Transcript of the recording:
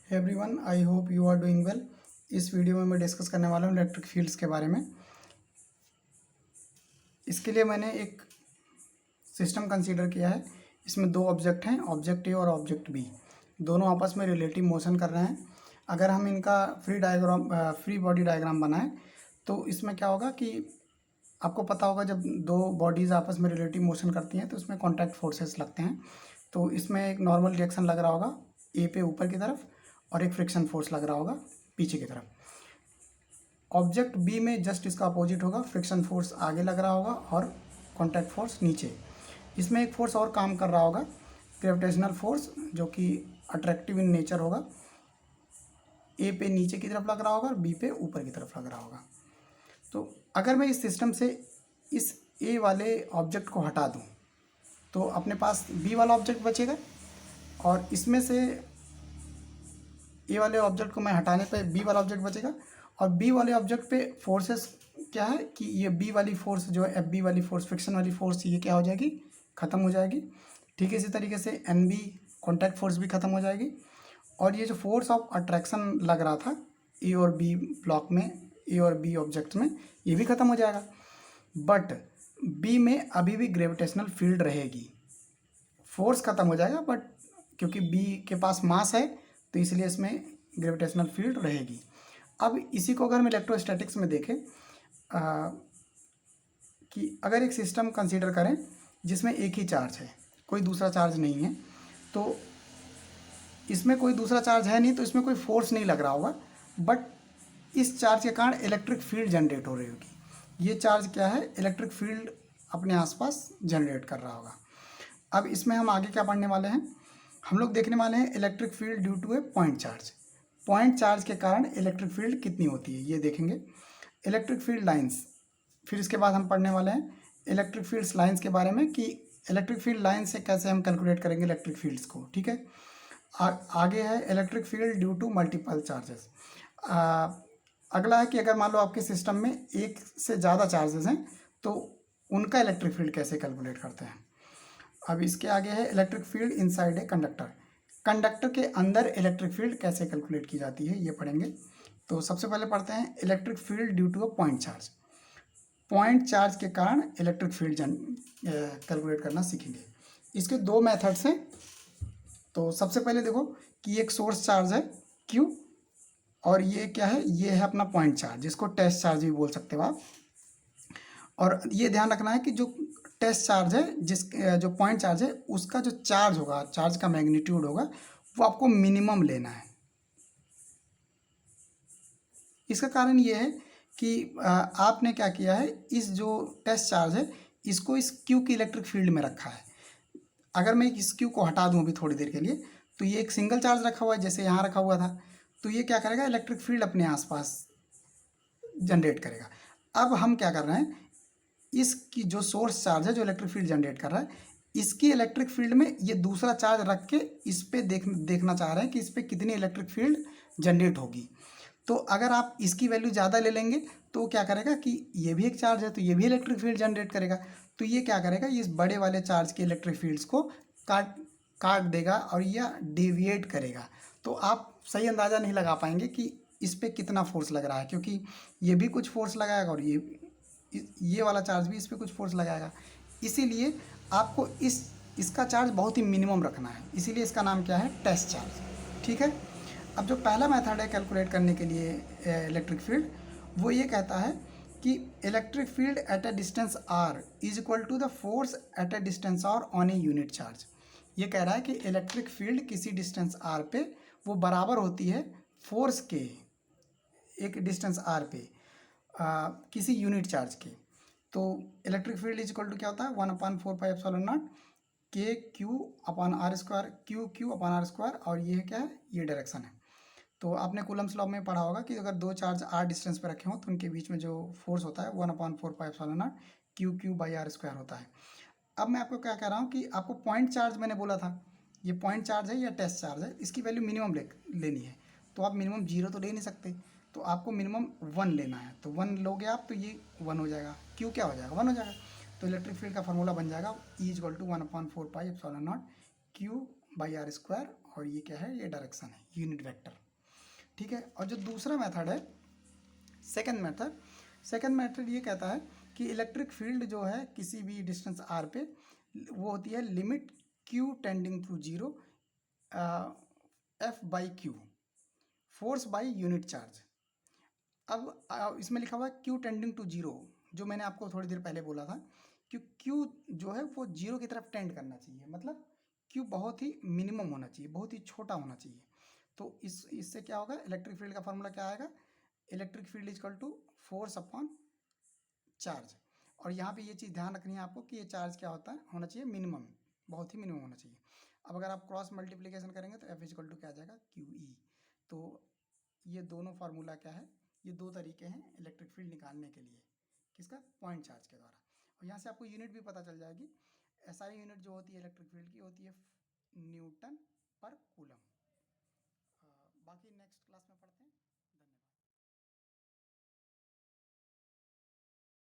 Hey everyone, I hope you are doing well. इस video में मैं डिस्कस करने वाला हूँ इलेक्ट्रिक फील्ड्स के बारे में। इसके लिए मैंने एक सिस्टम कंसीडर किया है। इसमें दो ऑब्जेक्ट हैं, ऑब्जेक्ट ए और ऑब्जेक्ट बी। दोनों आपस में रिलेटिव मोशन कर रहे हैं। अगर हम इनका फ्री बॉडी डायग्राम बनाएं तो इसमें क्या होगा कि आपको पता होगा, जब दो बॉडीज़ आपस में रिलेटिव मोशन करती हैं तो इसमें कॉन्टैक्ट फोर्सेस लगते हैं। तो इसमें एक नॉर्मल रिएक्शन लग रहा होगा ए पे ऊपर की तरफ, और एक फ्रिक्शन फोर्स लग रहा होगा पीछे की तरफ। ऑब्जेक्ट बी में जस्ट इसका अपोजिट होगा, फ्रिक्शन फोर्स आगे लग रहा होगा और कॉन्टैक्ट फोर्स नीचे। इसमें एक फोर्स और काम कर रहा होगा, ग्रेविटेशनल फोर्स, जो कि अट्रैक्टिव इन नेचर होगा। ए पे नीचे की तरफ लग रहा होगा और बी पे ऊपर की तरफ लग रहा होगा। तो अगर मैं इस सिस्टम से इस ए वाले ऑब्जेक्ट को हटा दूं तो अपने पास बी वाला ऑब्जेक्ट बचेगा, और इसमें से ए वाले ऑब्जेक्ट को मैं हटाने पे बी वाला ऑब्जेक्ट बचेगा। और बी वाले ऑब्जेक्ट पे फोर्सेस क्या है कि ये बी वाली फोर्स जो है, एफ बी वाली फोर्स, फ्रिक्शन वाली फोर्स, ये क्या हो जाएगी, ख़त्म हो जाएगी। ठीक है, इसी तरीके से एन बी कॉन्टैक्ट फोर्स भी ख़त्म हो जाएगी। और ये जो फोर्स ऑफ अट्रैक्शन लग रहा था ए और बी ब्लॉक में, ए और बी ऑब्जेक्ट्स में, ये भी ख़त्म हो जाएगा। बट बी में अभी भी ग्रेविटेशनल फील्ड रहेगी। फोर्स ख़त्म हो जाएगा, बट क्योंकि बी के पास मास है तो इसलिए इसमें ग्रेविटेशनल फील्ड रहेगी। अब इसी को अगर हम इलेक्ट्रोस्टैटिक्स में देखें, कि अगर एक सिस्टम कंसीडर करें जिसमें एक ही चार्ज है, कोई दूसरा चार्ज नहीं है, तो इसमें कोई दूसरा चार्ज है नहीं, तो इसमें कोई फोर्स नहीं लग रहा होगा, बट इस चार्ज के कारण इलेक्ट्रिक फील्ड जनरेट हो रही होगी। ये चार्ज क्या है, इलेक्ट्रिक फील्ड अपने आसपास जनरेट कर रहा होगा। अब इसमें हम आगे क्या पढ़ने वाले हैं, हम लोग देखने वाले हैं electric field due to a point charge. Point charge के कारण इलेक्ट्रिक फील्ड कितनी होती है ये देखेंगे। इलेक्ट्रिक फील्ड लाइंस, फिर इसके बाद हम पढ़ने वाले हैं इलेक्ट्रिक फील्ड्स लाइंस के बारे में, कि इलेक्ट्रिक फील्ड लाइन से कैसे हम कैलकुलेट करेंगे इलेक्ट्रिक फील्ड्स को। ठीक है, आगे है electric field due to multiple charges. अगला है कि अगर मान लो आपके सिस्टम में एक से ज़्यादा चार्जेस हैं तो उनका इलेक्ट्रिक फील्ड कैसे कैलकुलेट करते हैं। अब इसके आगे है electric field inside a conductor. Conductor के अंदर इलेक्ट्रिक फील्ड कैसे कैलकुलेट की जाती है ये पढ़ेंगे। तो सबसे पहले पढ़ते हैं electric field due to a point charge. Point charge के कारण इलेक्ट्रिक फील्ड कैलकुलेट करना सीखेंगे। इसके दो मेथड्स हैं। तो सबसे पहले देखो कि एक सोर्स चार्ज है Q, और ये क्या है, ये है अपना पॉइंट चार्ज, जिसको टेस्ट चार्ज भी बोल सकते हो आप। और ये ध्यान रखना है कि जो टेस्ट चार्ज है, जो पॉइंट चार्ज है, उसका जो चार्ज होगा, चार्ज का मैग्नीट्यूड होगा, वो आपको मिनिमम लेना है। इसका कारण ये है कि आपने क्या किया है, इस जो टेस्ट चार्ज है इसको इस क्यू की इलेक्ट्रिक फील्ड में रखा है। अगर मैं इस क्यू को हटा दूं अभी थोड़ी देर के लिए, तो ये एक सिंगल चार्ज रखा हुआ है, जैसे यहाँ रखा हुआ था, तो ये क्या करेगा, इलेक्ट्रिक फील्ड अपने आसपास जनरेट करेगा। अब हम क्या कर रहे हैं, इसकी जो सोर्स चार्ज है जो इलेक्ट्रिक फील्ड जनरेट कर रहा है, इसकी इलेक्ट्रिक फील्ड में ये दूसरा चार्ज रख के इस पे देखना चाह रहे हैं कि इस पे कितनी इलेक्ट्रिक फील्ड जनरेट होगी। तो अगर आप इसकी वैल्यू ज़्यादा ले लेंगे तो क्या करेगा कि ये भी एक चार्ज है तो ये भी इलेक्ट्रिक फील्ड जनरेट करेगा। तो ये क्या करेगा, ये इस बड़े वाले चार्ज के इलेक्ट्रिक फील्ड्स को काट काट देगा और यह डेविएट करेगा। तो आप सही अंदाज़ा नहीं लगा पाएंगे कि इस पे कितना फोर्स लग रहा है, क्योंकि ये भी कुछ फोर्स लगाएगा और ये वाला चार्ज भी इस पर कुछ फोर्स लगाएगा। इसीलिए आपको इसका चार्ज बहुत ही मिनिमम रखना है, इसीलिए इसका नाम क्या है, टेस्ट चार्ज। ठीक है, अब जो पहला मेथड है कैलकुलेट करने के लिए इलेक्ट्रिक फील्ड, वो ये कहता है कि electric field at a distance R is equal to the force at a distance R on a unit charge. ये कह रहा है कि इलेक्ट्रिक फील्ड किसी डिस्टेंस आर पे वो बराबर होती है फोर्स के, एक डिस्टेंस आर पे किसी यूनिट चार्ज के। तो electric field is equal to क्या होता है, 1/4πε0 के Q upon R square, Q upon R square, और ये क्या है, ये डायरेक्शन है। तो आपने कूलम्स लॉ में पढ़ा होगा कि अगर दो चार्ज आर डिस्टेंस पर रखे हों तो उनके बीच में जो फोर्स होता है 1/4πε0 क्यू/r² होता है। अब मैं आपको क्या कह रहा हूँ कि आपको पॉइंट चार्ज मैंने बोला था, ये पॉइंट चार्ज है या टेस्ट चार्ज है, इसकी वैल्यू मिनिमम लेनी है। तो आप मिनिमम 0 तो ले नहीं सकते, तो आपको मिनिमम 1 लेना है। तो 1 लोगे आप तो ये 1 हो जाएगा, क्यू क्या हो जाएगा, 1 हो जाएगा। तो इलेक्ट्रिक फील्ड का फार्मूला बन जाएगा E = 1/4πε0 Q/r² और ये क्या है, ये डायरेक्शन है, यूनिट वेक्टर। ठीक है। और जो दूसरा मेथड है, सेकंड मेथड ये कहता है कि इलेक्ट्रिक फील्ड जो है किसी भी डिस्टेंस आर पे वो होती है limit Q tending to zero F by Q, force by unit charge. अब इसमें लिखा हुआ है क्यू टेंडिंग टू जीरो, जो मैंने आपको थोड़ी देर पहले बोला था कि क्यू जो है वो जीरो की तरफ टेंड करना चाहिए, मतलब क्यू बहुत ही मिनिमम होना चाहिए, बहुत ही छोटा होना चाहिए। तो इससे क्या होगा, इलेक्ट्रिक फील्ड का फॉर्मूला क्या आएगा, electric field equal to force upon charge. और यहाँ पे ये चीज़ ध्यान रखनी है आपको कि ये चार्ज क्या होता है, होना चाहिए मिनिमम, बहुत ही मिनिमम होना चाहिए। अब अगर आप क्रॉस मल्टीप्लिकेशन करेंगे तो एफ इजकल टू क्या आ जाएगा, क्यू ई। तो ये दोनों फार्मूला क्या है, ये दो तरीके हैं इलेक्ट्रिक फील्ड निकालने के लिए, किसका, पॉइंट चार्ज के द्वारा। और यहाँ से आपको यूनिट भी पता चल जाएगी। एसआई यूनिट जो होती है इलेक्ट्रिक फील्ड की होती है न्यूटन पर कूलम। बाकी नेक्स्ट क्लास में पढ़ते हैं। धन्यवाद।